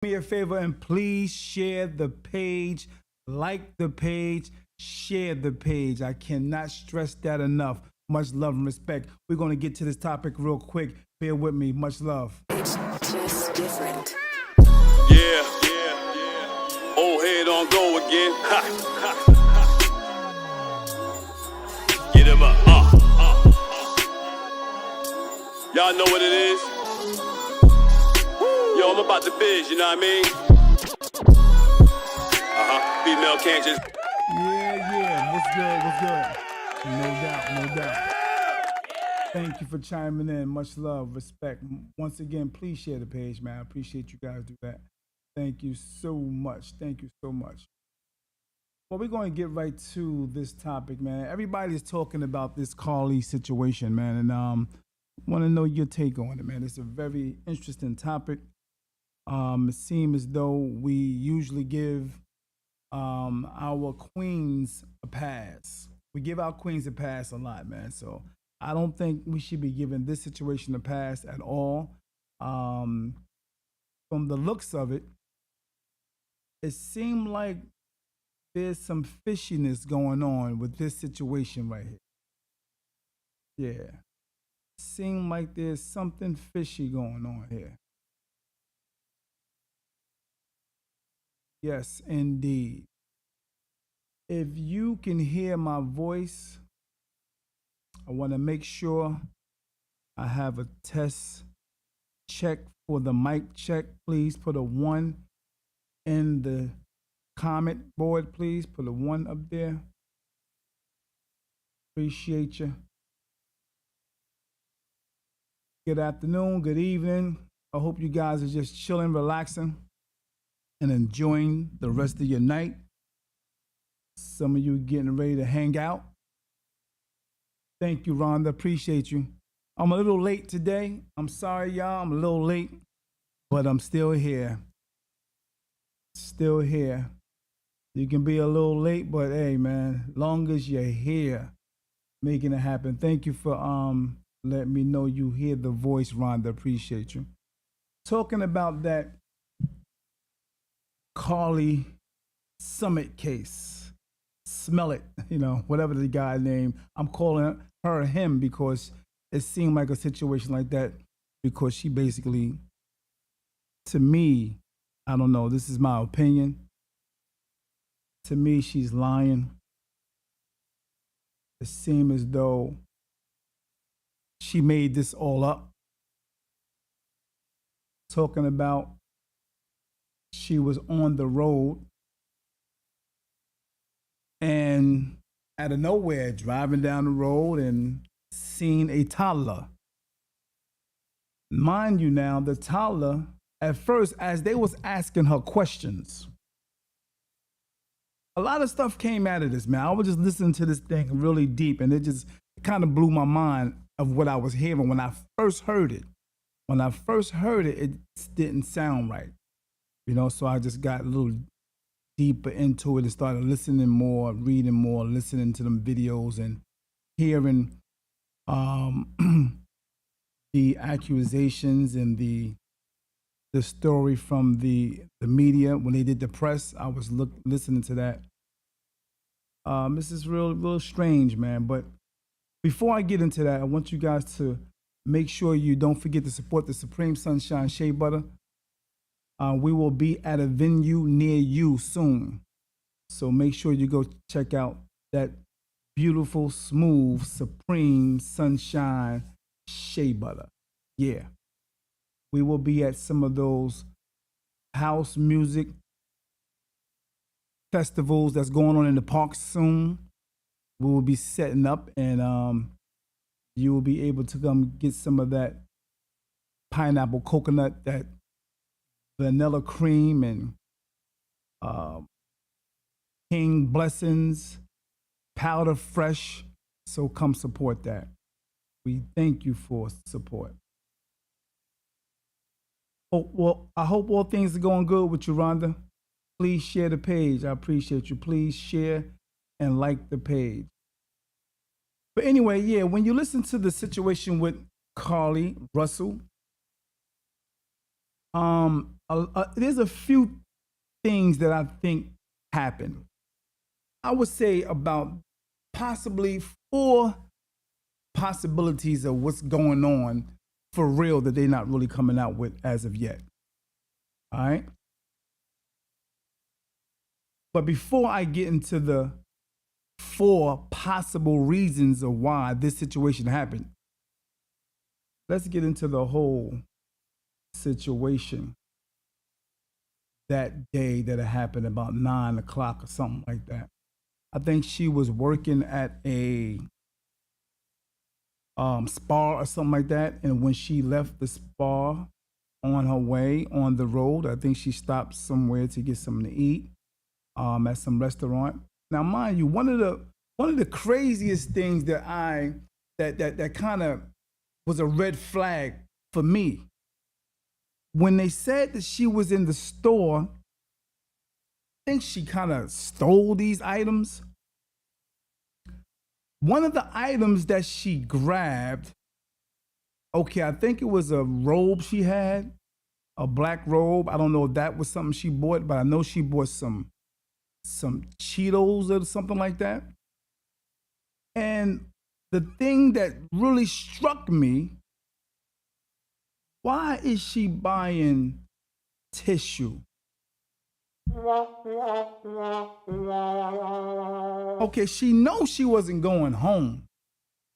Me a favor and please share the page, like the page, share the page. I cannot stress that enough. Much love and respect. We're going to get to this topic real quick. Bear with me. Much love. It's just different. Yeah, yeah, yeah. Old head on go again. Ha, ha, ha. Get him up. Y'all know what it is. Yo, I'm about the biz, you know what I mean? Female can't just. Yeah. What's good? No doubt. Thank you for chiming in. Much love, respect. Once again, please share the page, man. I appreciate you guys do that. Thank you so much. Well, we're going to get right to this topic, man. Everybody's talking about this Carly situation, man, and want to know your take on it, man. It's a very interesting topic. It seems as though we usually give our queens a pass. We give our queens a pass a lot, man. So I don't think we should be giving this situation a pass at all. From the looks of it, it seemed like there's some fishiness going on with this situation right here. Yeah. Seemed like there's something fishy going on here. Yes, indeed. If you can hear my voice, I want to make sure I have a test check for the mic check. Please put a 1 in the comment board, please. Put a 1 up there. Appreciate you. Good afternoon, good evening. I hope you guys are just chilling, relaxing, and enjoying the rest of your night. Some of you getting ready to hang out. Thank you, Rhonda. Appreciate you. I'm a little late today. I'm sorry, y'all. I'm a little late, but I'm still here. You can be a little late, but hey, man, long as you're here, making it happen. Thank you for letting me know you hear the voice, Rhonda. Appreciate you. Talking about that Carly Summit case. Smell it, whatever the guy name. I'm calling her him because it seemed like a situation like that because she basically, to me, I don't know, this is my opinion. To me, she's lying. It seemed as though she made this all up. Talking about she was on the road and out of nowhere driving down the road and seen a toddler. Mind you now, the toddler, at first, as they was asking her questions, a lot of stuff came out of this, man. I was just listening to this thing really deep, and it just kind of blew my mind of what I was hearing when I first heard it. When I first heard it, it didn't sound right. So I just got a little deeper into it and started listening more, reading more, listening to them videos and hearing the accusations and the story from the media when they did the press. I was listening to that. This is real strange, man. But before I get into that, I want you guys to make sure you don't forget to support the Supreme Sunshine Shea Butter. We will be at a venue near you soon. So make sure you go check out that beautiful, smooth, Supreme Sunshine Shea Butter. Yeah. We will be at some of those house music festivals that's going on in the parks soon. We will be setting up and you will be able to come get some of that pineapple coconut, that vanilla cream, and King Blessings, Powder Fresh. So come support that. We thank you for support. I hope all things are going good with you, Rhonda. Please share the page. I appreciate you. Please share and like the page. But anyway, yeah, when you listen to the situation with Carly Russell, There's a few things that I think happened. I would say about possibly 4 possibilities of what's going on for real that they're not really coming out with as of yet. All right. But before I get into the 4 possible reasons of why this situation happened, let's get into the whole situation that day that it happened about 9 o'clock or something like that. I think she was working at a spa or something like that. And when she left the spa on her way on the road, I think she stopped somewhere to get something to eat at some restaurant. Now, mind you, one of the craziest things that kind of was a red flag for me when they said that she was in the store. I think she kind of stole these items. One of the items that she grabbed, okay, I think it was a robe she had, a black robe. I don't know if that was something she bought, but I know she bought some Cheetos or something like that. And the thing that really struck me, why is she buying tissue? Okay, she knows she wasn't going home.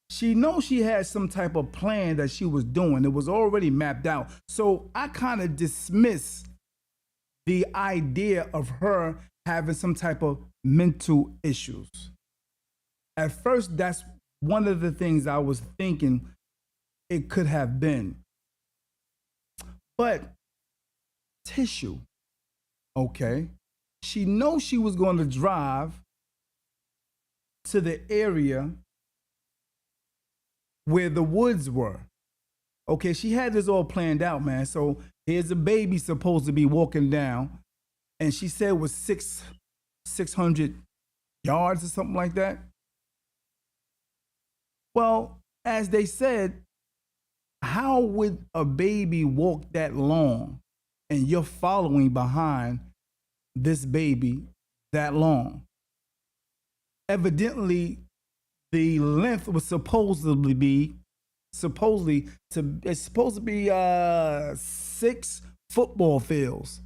She knows she had some type of plan that she was doing. It was already mapped out. So I kind of dismiss the idea of her having some type of mental issues. At first, that's one of the things I was thinking it could have been. But tissue, okay. She knows she was going to drive to the area where the woods were. Okay, she had this all planned out, man. So here's a baby supposed to be walking down, and she said it was 600 yards or something like that. Well, as they said, how would a baby walk that long and you're following behind this baby that long? Evidently, the length was supposed to be 6 football fields.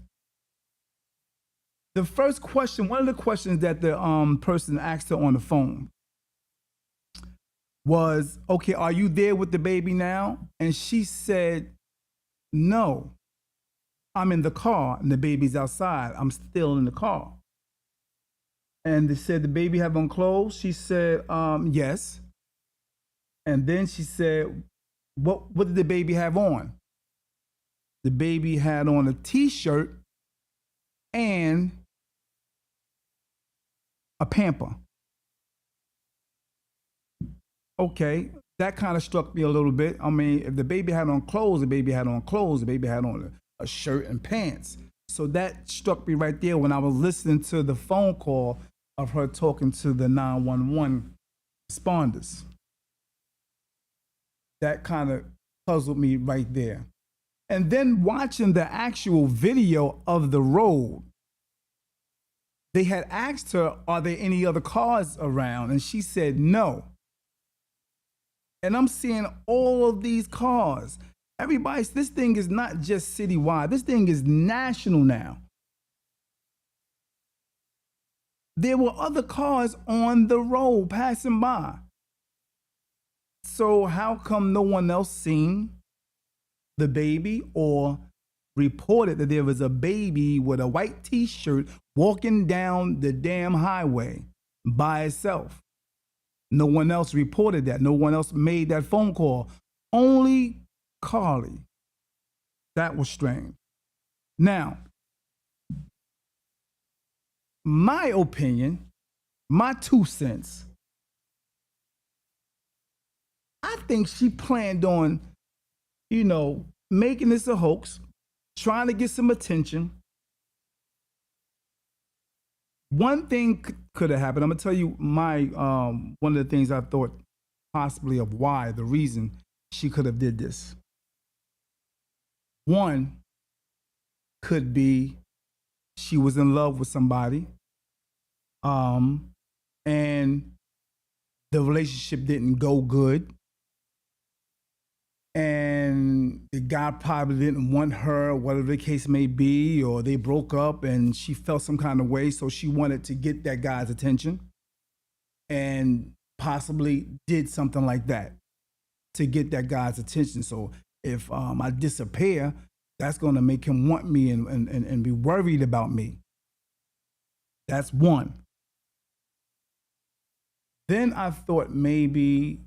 The first question, one of the questions that the person asked her on the phone was, okay, are you there with the baby now? And she said, no, I'm in the car and the baby's outside. I'm still in the car. And they said, the baby have on clothes? She said, yes. And then she said, what did the baby have on? The baby had on a t-shirt and a pamper. Okay, that kind of struck me a little bit. I mean, if the baby had on clothes, the baby had on clothes, the baby had on a shirt and pants. So that struck me right there when I was listening to the phone call of her talking to the 911 responders. That kind of puzzled me right there. And then watching the actual video of the road, they had asked her, are there any other cars around? And she said no. And I'm seeing all of these cars. This thing is not just citywide. This thing is national now. There were other cars on the road passing by. So how come no one else seen the baby or reported that there was a baby with a white t-shirt walking down the damn highway by itself? No one else reported that. No one else made that phone call. Only Carly. That was strange. Now, my opinion, my 2 cents, I think she planned on, making this a hoax, trying to get some attention. One thing could have happened. I'm gonna tell you my one of the things I thought possibly of why, the reason she could have did this. One, Could be she was in love with somebody, and the relationship didn't go good, and the guy probably didn't want her, whatever the case may be, or they broke up and she felt some kind of way, so she wanted to get that guy's attention and possibly did something like that to get that guy's attention. So if I disappear, that's going to make him want me and be worried about me. That's one. Then I thought maybe,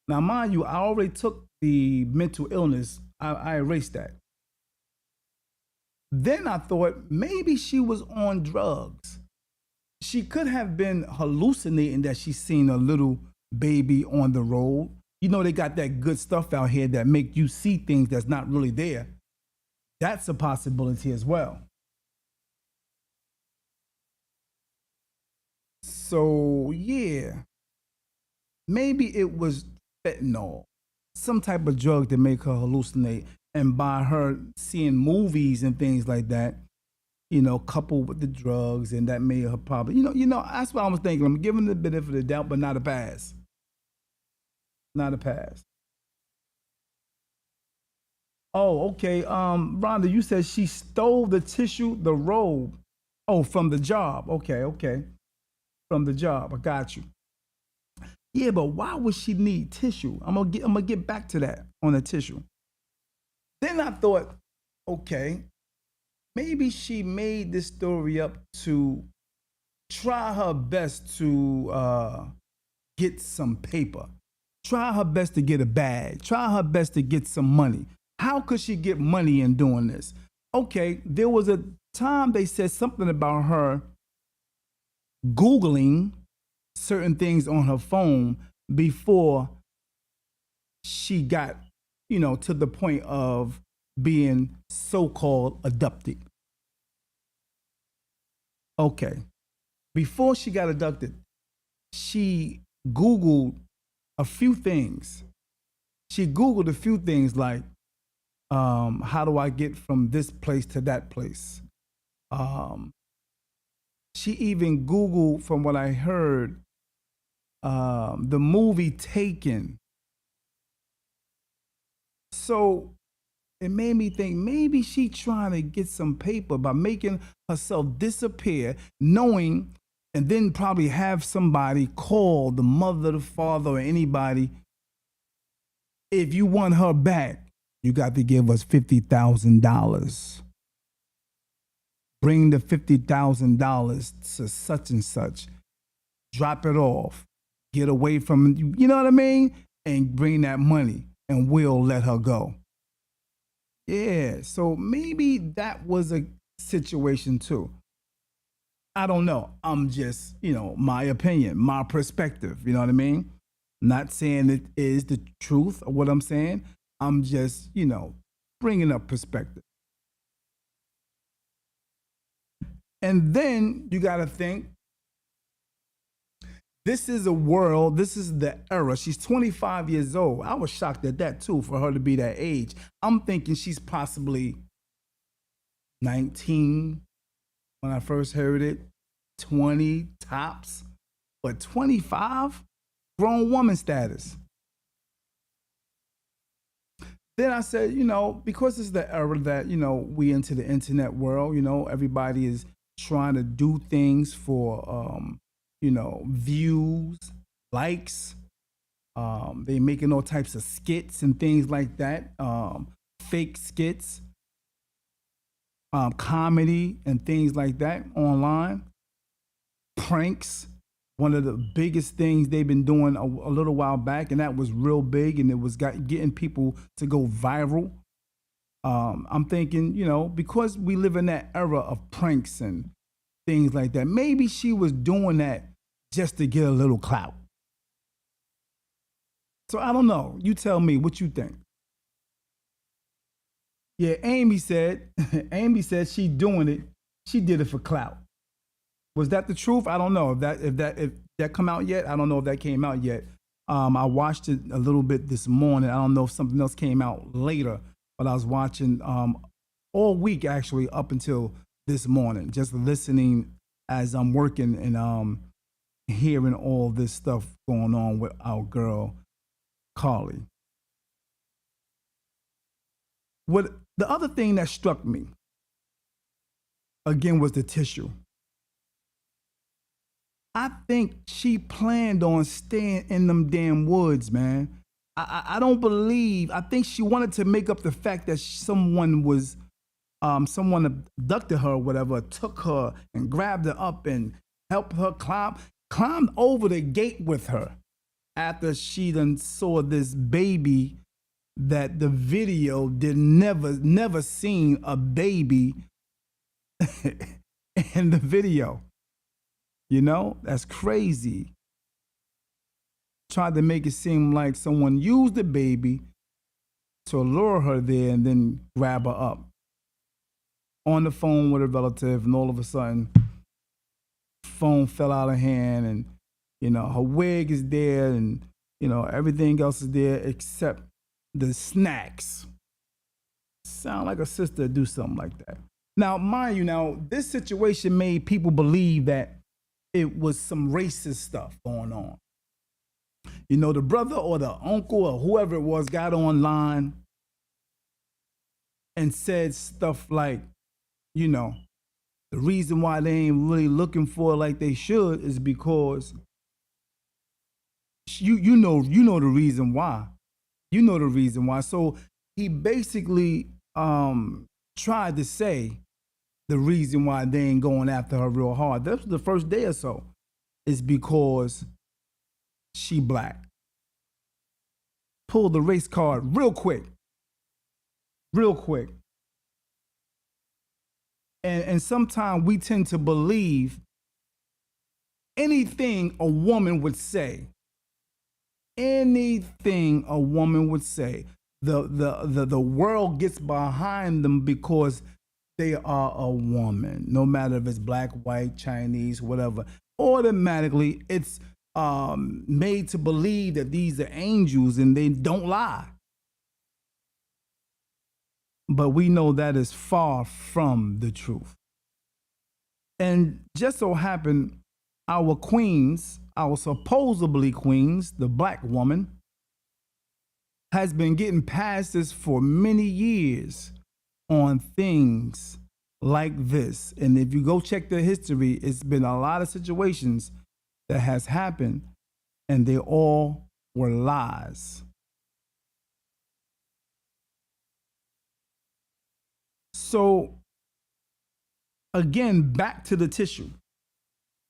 now mind you, I already took the mental illness. I erased that. Then I thought maybe she was on drugs. She could have been hallucinating that she's seen a little baby on the road. You know, they got that good stuff out here that make you see things that's not really there. That's a possibility as well. So yeah, maybe it was fentanyl, some type of drug to make her hallucinate. And by her seeing movies and things like that, you know, coupled with the drugs, and that made her probably, that's what I was thinking. I'm giving the benefit of the doubt, but not a pass. Not a pass. Oh, okay. Rhonda, you said she stole the tissue, the robe. Oh, from the job. Okay, okay. From the job. I got you. Yeah, but why would she need tissue? I'm gonna get back to that on the tissue. Then I thought, okay, maybe she made this story up to try her best to get some paper, try her best to get a bag, try her best to get some money. How could she get money in doing this? Okay, there was a time they said something about her Googling certain things on her phone before she got, to the point of being so-called abducted. Okay. Before she got abducted, she Googled a few things. She Googled a few things like, how do I get from this place to that place? She even Googled, from what I heard, the movie Taken. So it made me think maybe she trying to get some paper by making herself disappear, knowing, and then probably have somebody call the mother, the father, or anybody. If you want her back, you got to give us $50,000. Bring the $50,000 to such and such. Drop it off. Get away from, you know what I mean? And bring that money, and we'll let her go. Yeah, so maybe that was a situation too. I don't know. I'm just, my opinion, my perspective. You know what I mean? Not saying it is the truth of what I'm saying. I'm just, bringing up perspective. And then you got to think, this is a world, this is the era. She's 25 years old. I was shocked at that too, for her to be that age. I'm thinking she's possibly 19 when I first heard it, 20 tops, but 25, grown woman status. Then I said, because it's the era that, we into the internet world, everybody is trying to do things for, views, likes. They making all types of skits and things like that, fake skits, comedy and things like that online, pranks. One of the biggest things they've been doing a little while back, and that was real big, and it was getting people to go viral. I'm thinking, because we live in that era of pranks and things like that, maybe she was doing that just to get a little clout. So I don't know. You tell me what you think. Yeah, Amy said, Amy said she doing it. She did it for clout. Was that the truth? I don't know if that come out yet. I don't know if that came out yet. I watched it a little bit this morning. I don't know if something else came out later, but I was watching all week actually up until this morning, just listening as I'm working and hearing all this stuff going on with our girl Carly. What the other thing that struck me again was the tissue. I think she planned on staying in them damn woods, man. I don't believe. I think she wanted to make up the fact that someone abducted her or whatever, took her and grabbed her up and helped her climbed over the gate with her after she done saw this baby that the video did never seen a baby in the video. You know, that's crazy. Tried to make it seem like someone used the baby to lure her there and then grab her up. On the phone with a relative, and all of a sudden, phone fell out of hand, and you know her wig is there, and you know everything else is there except the snacks. Sound like a sister do something like that. Now, mind you, this situation made people believe that it was some racist stuff going on. You know, the brother or the uncle or whoever it was got online and said stuff like, you know, the reason why they ain't really looking for it like they should is because you know the reason why. You know the reason why. So he basically tried to say the reason why they ain't going after her real hard. That was the first day or so. Is because she black. Pull the race card real quick. Real quick. And sometimes we tend to believe anything a woman would say. Anything a woman would say. The world gets behind them because they are a woman. No matter if it's black, white, Chinese, whatever. Automatically, it's made to believe that these are angels and they don't lie. But we know that is far from the truth. And just so happened, our queens, our supposedly queens, the black woman, has been getting past this for many years on things like this. And if you go check the history, it's been a lot of situations that has happened and they all were lies. So again, back to the tissue.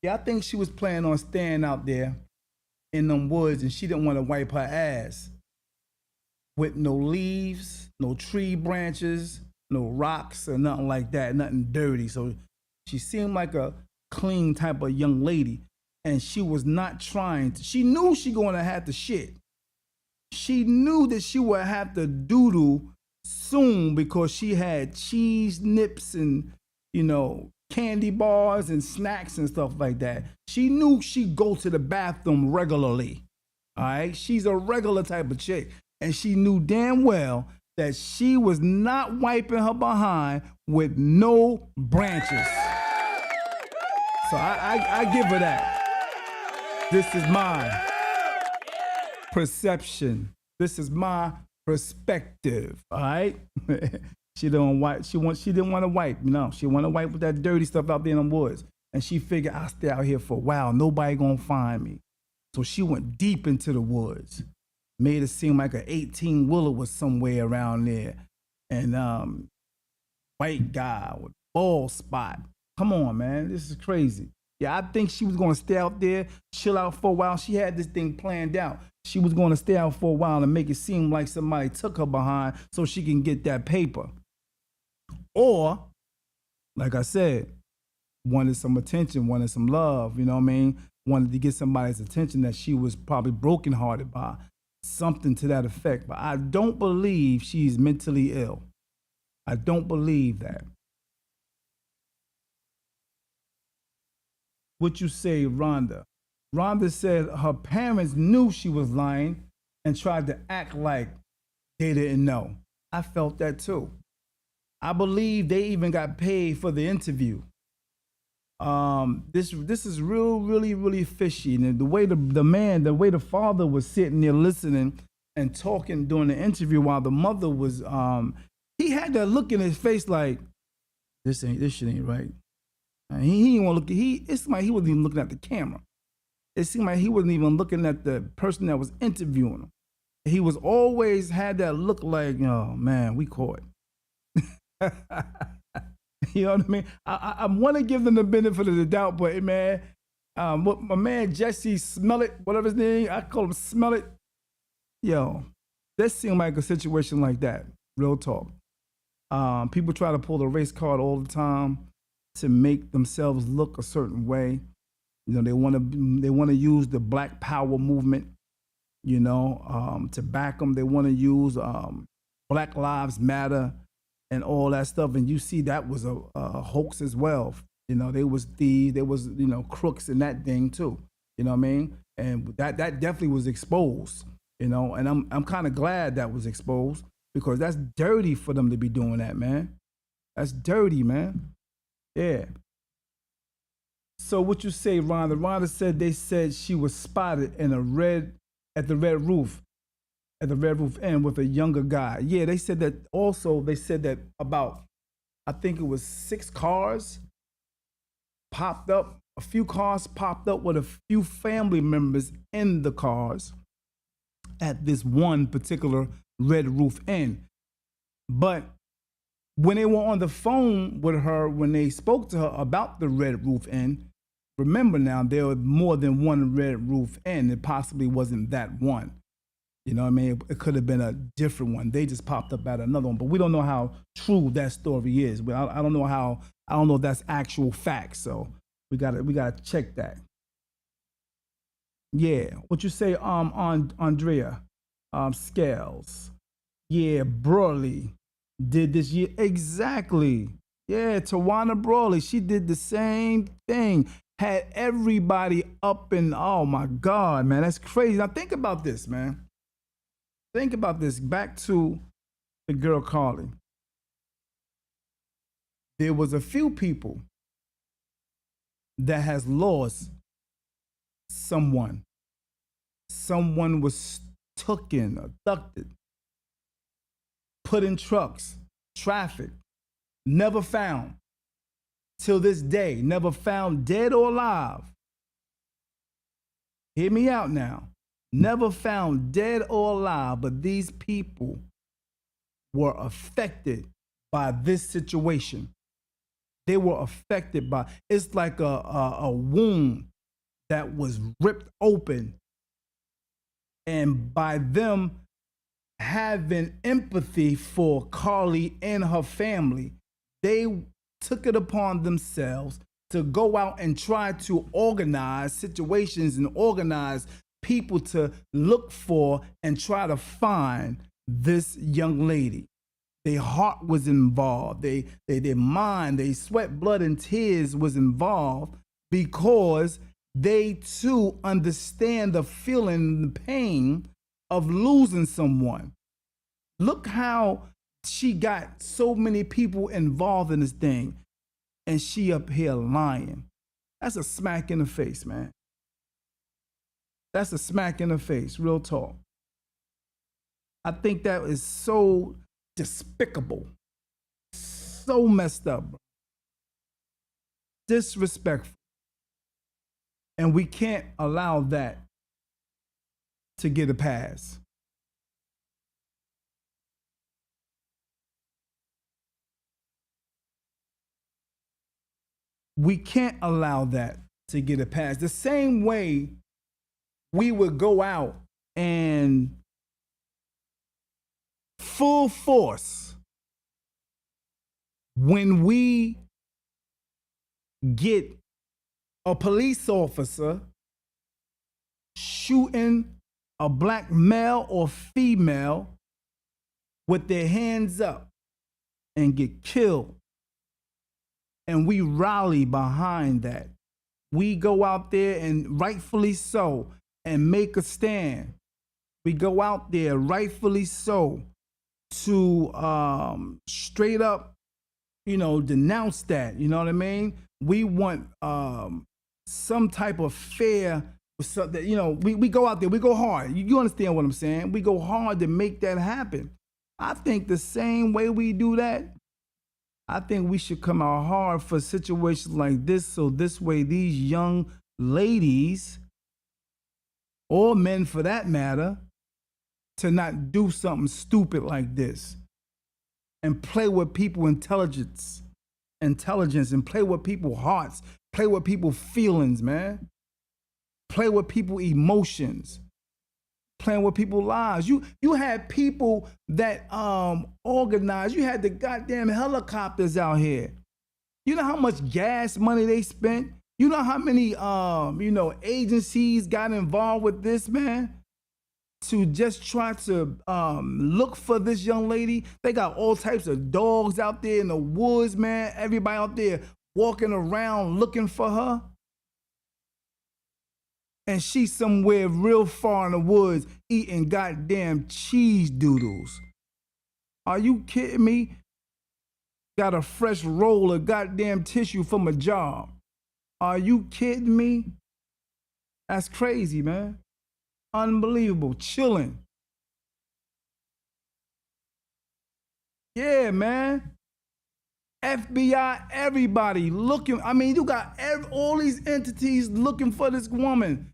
Yeah, I think she was planning on staying out there in them woods and she didn't want to wipe her ass with no leaves, no tree branches, no rocks or nothing like that, nothing dirty. So she seemed like a clean type of young lady. And she was not trying to, she knew she gonna have to shit. She knew that she would have to doodle soon because she had cheese nips and, you know, candy bars and snacks and stuff like that. She knew she'd go to the bathroom regularly. All right? She's a regular type of chick. And she knew damn well that she was not wiping her behind with no branches. So I give her that. This is my perception. This is my perspective. All right? She didn't want to wipe. No, she wanted to wipe with that dirty stuff out there in the woods. And she figured, I'll stay out here for a while. Nobody gonna find me. So she went deep into the woods. Made it seem like an 18-wheeler was somewhere around there. And white guy with bald spot. Come on, man. This is crazy. Yeah, I think she was gonna stay out there, chill out for a while. She had this thing planned out. She was gonna stay out for a while and make it seem like somebody took her behind so she can get that paper. Or, like I said, wanted some attention, wanted some love, you know what I mean? Wanted to get somebody's attention that she was probably brokenhearted by. Something to that effect. But I don't believe she's mentally ill. I don't believe that. What you say, Rhonda? Rhonda said her parents knew she was lying and tried to act like they didn't know. I felt that too. I believe they even got paid for the interview. This is really fishy. And the way the way the father was sitting there listening and talking during the interview while the mother was he had that look in his face like this shit ain't right. And he didn't want to look. It seemed like he wasn't even looking at the camera. It seemed like he wasn't even looking at the person that was interviewing him. He was always had that look like, oh man, we caught. You know what I mean? I want to give them the benefit of the doubt, but man, what my man Jesse Smollett, whatever his name, I call him Smollett. Yo, that seemed like a situation like that. Real talk. People try to pull the race card all the time to make themselves look a certain way. You know, they want to use the Black Power movement, you know, to back them. They want to use Black Lives Matter and all that stuff. And you see that was a hoax as well. You know, they was thieves, there was, you know, crooks in that thing too. You know what I mean? And that definitely was exposed, you know, and I'm kind of glad that was exposed because that's dirty for them to be doing that, man. That's dirty, man. Yeah. So what you say, Rhonda? Rhonda said they said she was spotted at the Red Roof Inn with a younger guy. Yeah, they said that also. They said that about, I think it was 6 cars popped up. A few cars popped up with a few family members in the cars at this one particular Red Roof Inn. But when they were on the phone with her, when they spoke to her about the Red Roof Inn, remember now, there was more than one Red Roof Inn. It possibly wasn't that one. You know what I mean? It could have been a different one. They just popped up at another one. But we don't know how true that story is. I don't know if that's actual facts. So we gotta check that. Yeah. What you say, on Andrea? Scales. Yeah, Brawley did this year. Exactly. Yeah, Tawana Brawley, she did the same thing. Had everybody up and, oh my God, man, that's crazy. Now think about this, man. Think about this. Back to the girl Carly. There was a few people that has lost someone. Someone was taken, abducted, put in trucks, traffic, never found. Till this day, never found dead or alive. Hear me out now. Never found dead or alive, but these people were affected by this situation. They were affected by, it's like a wound that was ripped open. And by them having empathy for Carly and her family, they took it upon themselves to go out and try to organize situations and organize people to look for and try to find this young lady. Their heart was involved. Their mind, their sweat, blood, and tears was involved because they too understand the feeling, the pain of losing someone. Look how she got so many people involved in this thing, and she up here lying. That's a smack in the face, man. That's a smack in the face, real talk. I think that is so despicable, so messed up, bro. Disrespectful. And we can't allow that to get a pass. We can't allow that to get a pass. The same way we would go out and full force when we get a police officer shooting a black male or female with their hands up and get killed. And we rally behind that. We go out there, and rightfully so, and make a stand. We go out there, rightfully so, to straight up denounce that. You know what I mean? We want some type of fair. We go out there, we go hard. You understand what I'm saying? We go hard to make that happen. I think the same way we do that, I think we should come out hard for situations like this, so this way these young ladies, or men for that matter, to not do something stupid like this and play with people's intelligence, and play with people's hearts, play with people's feelings, man. Play with people's emotions, playing with people's lives. You had people that organized. You had the goddamn helicopters out here. You know how much gas money they spent? You know how many agencies got involved with this, man? To just try to look for this young lady. They got all types of dogs out there in the woods, man. Everybody out there walking around looking for her. And she's somewhere real far in the woods eating goddamn cheese doodles. Are you kidding me? Got a fresh roll of goddamn tissue from a job. Are you kidding me? That's crazy, man. Unbelievable. Chilling. Yeah, man. FBI, everybody looking. I mean, you got all these entities looking for this woman.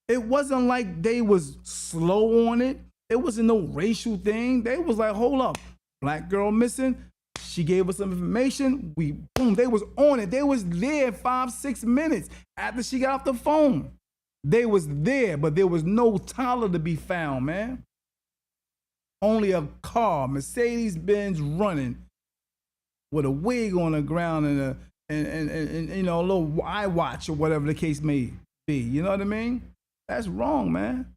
It wasn't like they was slow on it. It wasn't no racial thing. They was like, hold up, black girl missing. She gave us some information. Boom, they was on it. They was there 5-6 minutes after she got off the phone. They was there, but there was no Tyler to be found, man. Only a car, Mercedes-Benz running with a wig on the ground and a little iWatch or whatever the case may be. You know what I mean? That's wrong, man.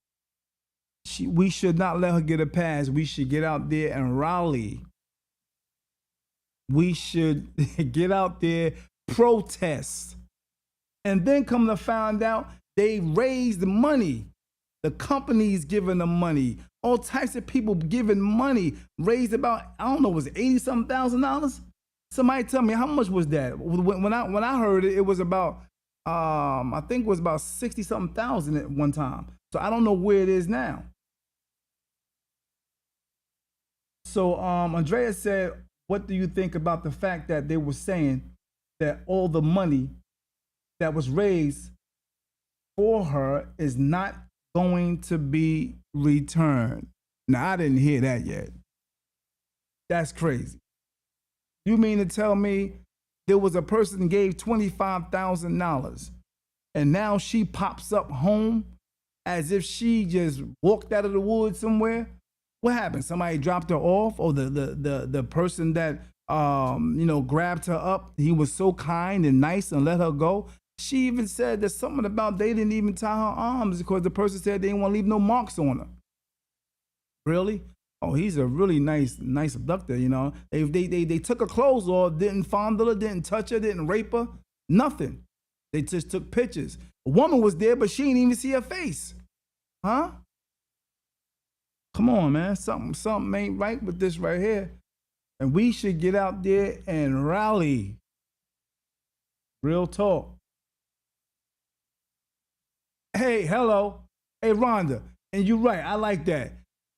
We should not let her get a pass. We should get out there and rally. We should get out there, protest. And then come to find out they raised the money. The companies giving them money. All types of people giving money. Raised about, I don't know, was it $80-something thousand? Somebody tell me, how much was that? When I heard it, it was about, I think it was about 60-something thousand at one time. So I don't know where it is now. So Andrea said, what do you think about the fact that they were saying that all the money that was raised for her is not going to be returned? Now, I didn't hear that yet. That's crazy. You mean to tell me there was a person who gave $25,000 and now she pops up home as if she just walked out of the woods somewhere? What happened? Somebody dropped her off, or the person that grabbed her up, he was so kind and nice and let her go? She even said there's something about they didn't even tie her arms because the person said they didn't want to leave no marks on her. Really? Oh, he's a really nice abductor, you know. They took her clothes off, didn't fondle her, didn't touch her, didn't rape her, nothing. They just took pictures. A woman was there, but she didn't even see her face. Huh? Come on, man. Something ain't right with this right here. And we should get out there and rally. Real talk. Hey, hello. Hey, Rhonda. And you're right. I like that.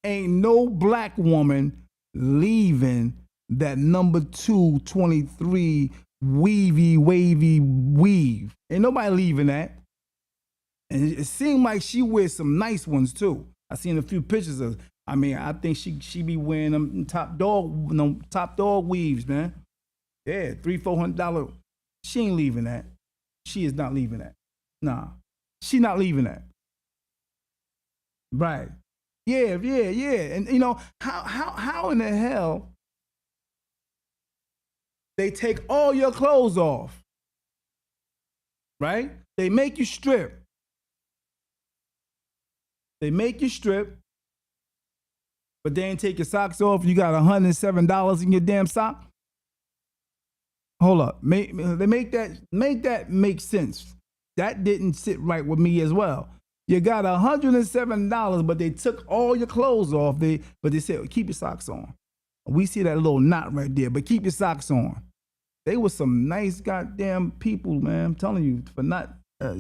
Ain't no black woman leaving that number 223 wavy weave. Ain't nobody leaving that. And it seemed like she wears some nice ones too. I seen a few pictures of. I mean, I think she be wearing them top dog weaves, man. Yeah, $300-400. She ain't leaving that. She is not leaving that. Nah, she not leaving that. Right. Yeah. And you know, how in the hell they take all your clothes off, right? They make you strip. But they ain't take your socks off. You got $107 in your damn sock. Hold up. Make that make sense. That didn't sit right with me as well. You got $107, but they took all your clothes off. But they said, keep your socks on. We see that little knot right there, but keep your socks on. They were some nice goddamn people, man. I'm telling you, for not,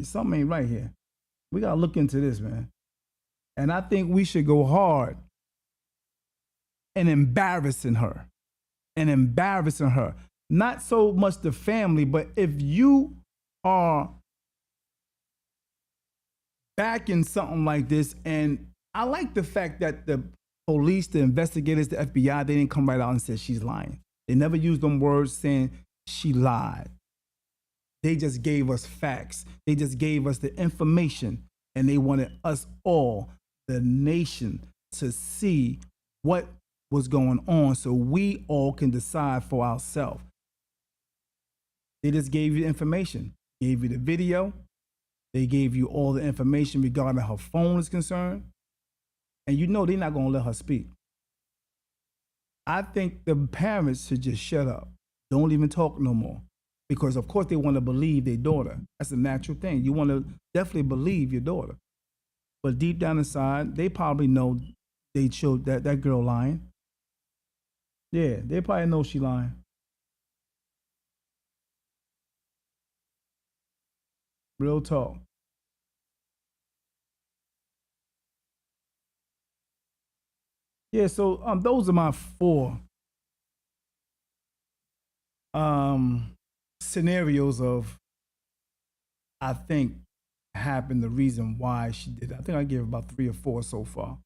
something ain't right here. We gotta look into this, man. And I think we should go hard in embarrassing her. And embarrassing her. Not so much the family, but if you are backing something like this, and I like the fact that the police, the investigators, the FBI, they didn't come right out and say she's lying. They never used them words saying she lied. They just gave us facts. They just gave us the information, and they wanted us all, the nation, to see what was going on so we all can decide for ourselves. They just gave you the information, gave you the video, they gave you all the information regarding her phone is concerned, and you know they're not going to let her speak. I think the parents should just shut up. Don't even talk no more. Because, of course, they want to believe their daughter. That's a natural thing. You want to definitely believe your daughter. But deep down inside, they probably know they showed that girl lying. Yeah, they probably know she lying. Real talk. Yeah, so those are my four scenarios of, I think, happened, the reason why she did it. I think I gave about 3 or 4 so far.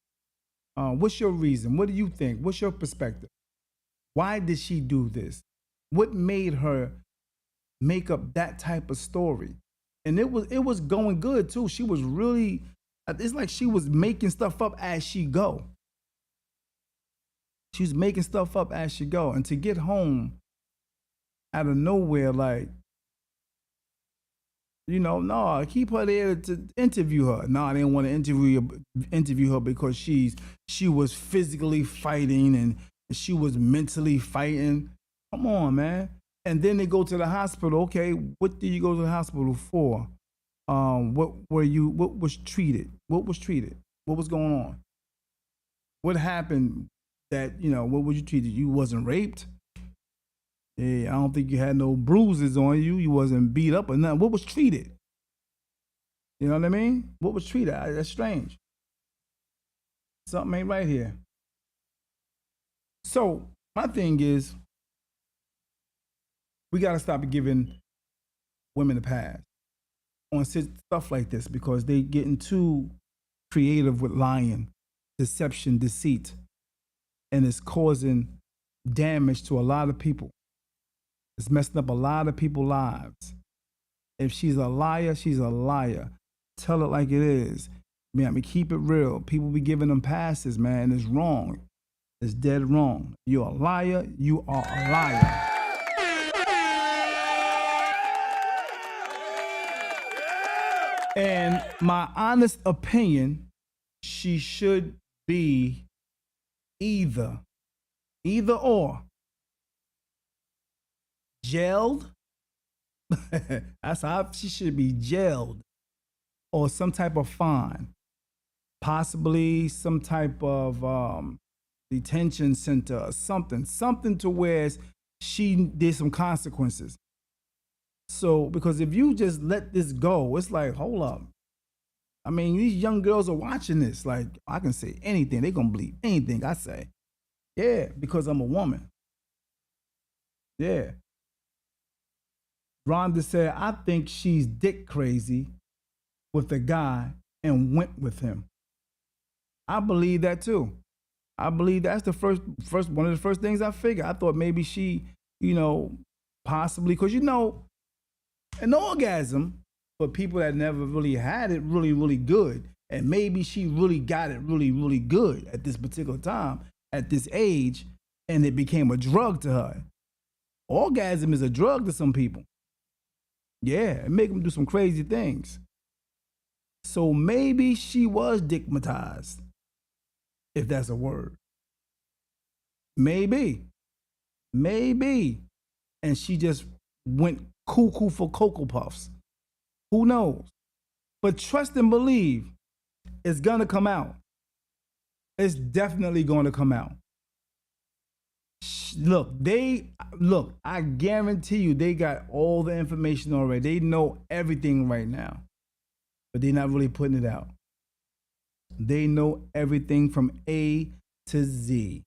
What's your reason? What do you think? What's your perspective? Why did she do this? What made her make up that type of story? And it was going good too. She was really, it's like she was making stuff up as she go. She was making stuff up as she go. And to get home out of nowhere, like, you know, no, keep her there to interview her. No, I didn't want to interview her because she was physically fighting and she was mentally fighting. Come on, man. And then they go to the hospital. Okay, what did you go to the hospital for? What was treated? What was treated? What was going on? What happened that, you know, what was you treated? You wasn't raped? Yeah, I don't think you had no bruises on you. You wasn't beat up or nothing. What was treated? You know what I mean? What was treated? That's strange. Something ain't right here. So my thing is, we got to stop giving women a pass on stuff like this because they getting too creative with lying, deception, deceit, and it's causing damage to a lot of people. It's messing up a lot of people's lives. If she's a liar, she's a liar. Tell it like it is. Man, I mean, keep it real. People be giving them passes, man. It's wrong. It's dead wrong. You're a liar. You are a liar. And my honest opinion, she should be either or. Jailed. That's how she should be jailed, or some type of fine, possibly some type of detention center or something to where she did some consequences. So, because if you just let this go, it's like, hold up. I mean, these young girls are watching this. Like, I can say anything. They're going to believe anything I say. Yeah, because I'm a woman. Yeah. Rhonda said, I think she's dick crazy with the guy and went with him. I believe that too. I believe that's the first one of the first things I figured. I thought maybe she, you know, possibly, because, you know, an orgasm for people that never really had it really, really good, and maybe she really got it really, really good at this particular time, at this age, and it became a drug to her. Orgasm is a drug to some people. Yeah, it make them do some crazy things. So maybe she was dickmatized, if that's a word. Maybe. And she just went cuckoo for Cocoa Puffs. Who knows? But trust and believe, it's gonna come out. It's definitely gonna come out. Look, I guarantee you they got all the information already. They know everything right now, but they're not really putting it out. They know everything from A to Z.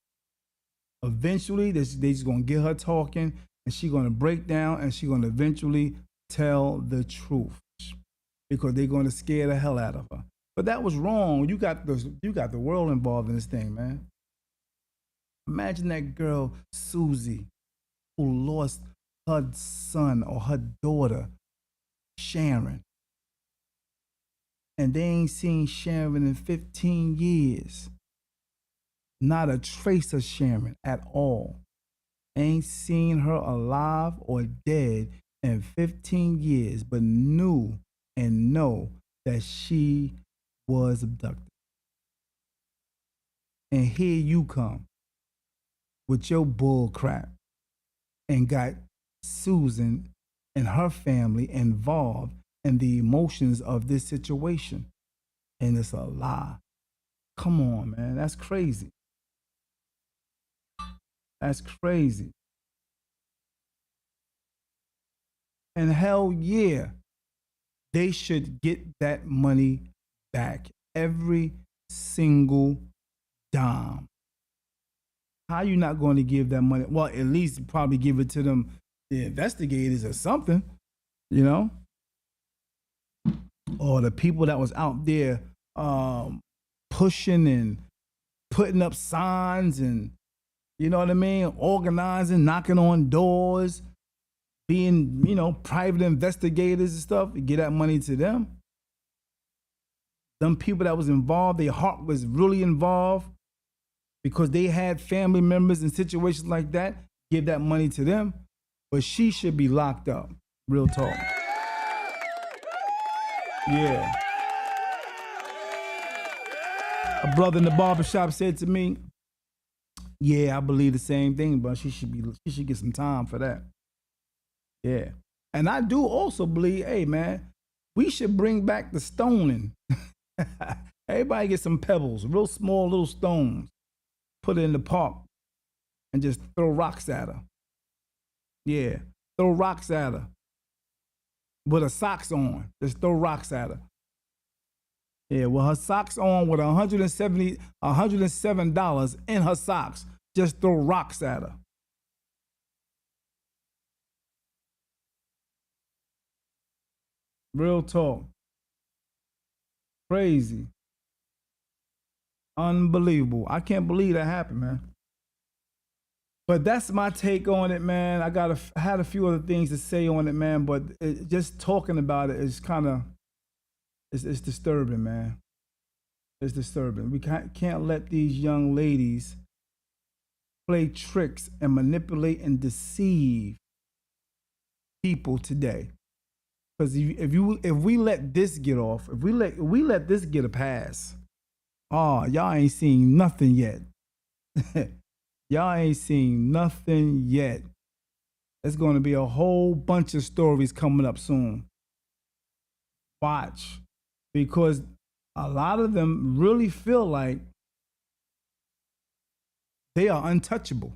Eventually, they just gonna get her talking, and she's gonna break down, and she's gonna eventually tell the truth, because they're gonna scare the hell out of her. But that was wrong. You got the world involved in this thing, man. Imagine that girl Susie, who lost her son or her daughter, Sharon, and they ain't seen Sharon in 15 years. Not a trace of Sharon at all. Ain't seen her alive or dead in 15 years, but knew and know that she was abducted. And here you come with your bull crap and got Susan and her family involved in the emotions of this situation. And it's a lie. Come on, man. That's crazy. That's crazy. And hell yeah, they should get that money back. Every single dime. How you not going to give that money? Well, at least probably give it to them, the investigators or something, you know? Or the people that was out there pushing and putting up signs and, you know what I mean, organizing, knocking on doors, being, private investigators and stuff. Get that money to them. Them people that was involved, their heart was really involved because they had family members in situations like that. Give that money to them. But she should be locked up. Real talk. Yeah. A brother in the barbershop said to me, yeah, I believe the same thing, but she should get some time for that. Yeah. And I do also believe, hey man, we should bring back the stoning. Everybody get some pebbles, real small little stones, put it in the park and just throw rocks at her. Yeah. Throw rocks at her. With her socks on. Just throw rocks at her. Yeah, with her socks on with $107 in her socks. Just throw rocks at her. Real talk. Crazy. Unbelievable. I can't believe that happened, man. But that's my take on it, man. I had a few other things to say on it, man, but just talking about it is kind of, it's disturbing, man. It's disturbing. We can't let these young ladies play tricks and manipulate and deceive people today. Because if we let this get off, if we let this get a pass, y'all ain't seen nothing yet. Y'all ain't seen nothing yet. There's going to be a whole bunch of stories coming up soon. Watch. Because a lot of them really feel like they are untouchable.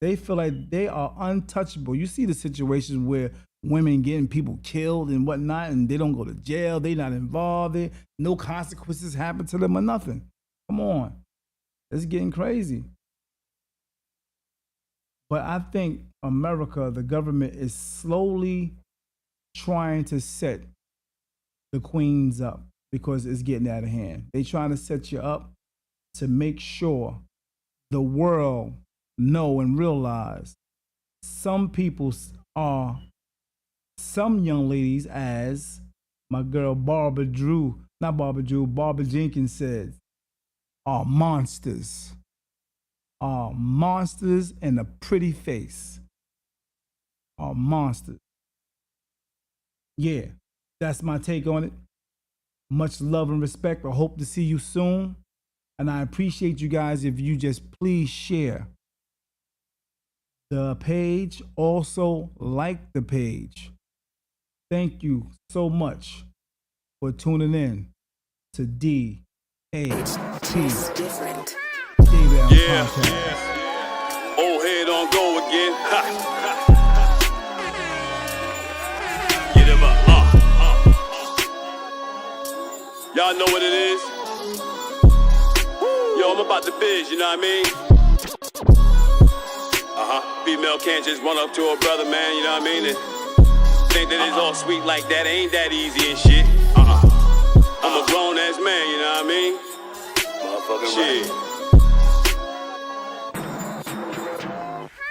They feel like they are untouchable. You see the situations where women getting people killed and whatnot, and they don't go to jail. They not involved. No consequences happen to them or nothing. Come on. It's getting crazy. But I think America, the government, is slowly trying to set the queens up because it's getting out of hand. They trying to set you up to make sure the world know and realize some young ladies, as my girl Barbara Jenkins said, are monsters. Are monsters and a pretty face. Are monsters. Yeah, that's my take on it. Much love and respect. I hope to see you soon. And I appreciate you guys if you just please share the page. Also like the page. Thank you so much for tuning in to D.A.P. It's different. Yeah. Old head on go again. Ha. Get him up. Y'all know what it is. Yo, I'm about the biz, you know what I mean? Female can't just run up to her brother, man, you know what I mean? And think that it's all sweet like that. It ain't that easy and shit. I'm a grown ass man, you know what I mean? Motherfucking shit.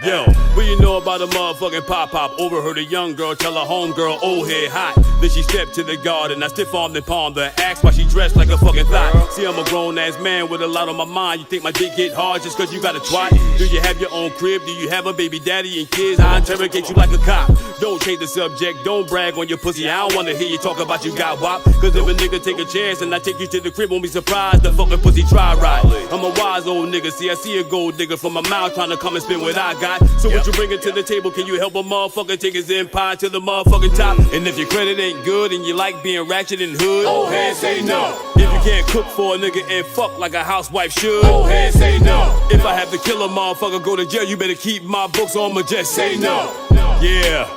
Yo, what you know about a motherfucking pop-pop? Overheard a young girl tell her homegirl, old head hot. Then she stepped to the garden, I stiff-armed and palmed her. Asked why she dressed like a fucking thot. See, I'm a grown-ass man with a lot on my mind. You think my dick get hard just cause you got a twat? Do you have your own crib? Do you have a baby daddy and kids? I interrogate you like a cop. Don't change the subject, don't brag on your pussy. I don't wanna hear you talk about you got wop. Cause if a nigga take a chance and I take you to the crib, won't be surprised the fucking pussy try right. I'm a wise old nigga, see I see a gold digger from my mouth trying to come and spend what I got. So what you bringing to the table? Can you help a motherfucker take his empire to the motherfucking top? And if your credit ain't good and you like being ratchet and hood, old head say no. If you can't cook for a nigga and fuck like a housewife should, old head say no. If I have to kill a motherfucker, go to jail, you better keep my books on my just say no. Yeah,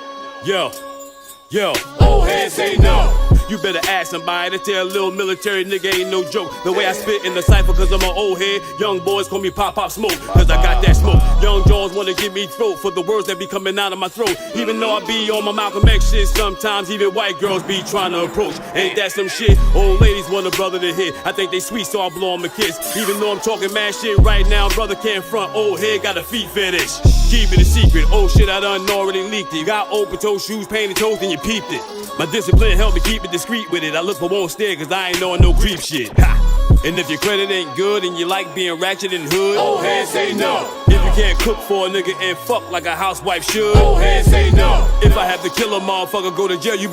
yo, old head say no. You better ask somebody to tell a little military nigga ain't no joke. The way I spit in the cypher cause I'm an old head. Young boys call me Pop Pop Smoke cause I got that smoke. Young Jones wanna give me throat for the words that be coming out of my throat. Even though I be on my Malcolm X shit, sometimes even white girls be trying to approach. Ain't that some shit? Old ladies want a brother to hit. I think they sweet so I blow them a kiss. Even though I'm talking mad shit right now, brother can't front. Old head got a feet fetish. Keep it a secret. Oh shit, I done already leaked it. Got open toe shoes, painted toes, and you peeped it. My discipline helped me keep it discreet with it. I look but won't stare cause I ain't knowing no creep shit. Ha! And if your credit ain't good and you like being ratchet and hood, old head say no. If you can't cook for a nigga and fuck like a housewife should, old head say no. If I have to kill a motherfucker, go to jail, you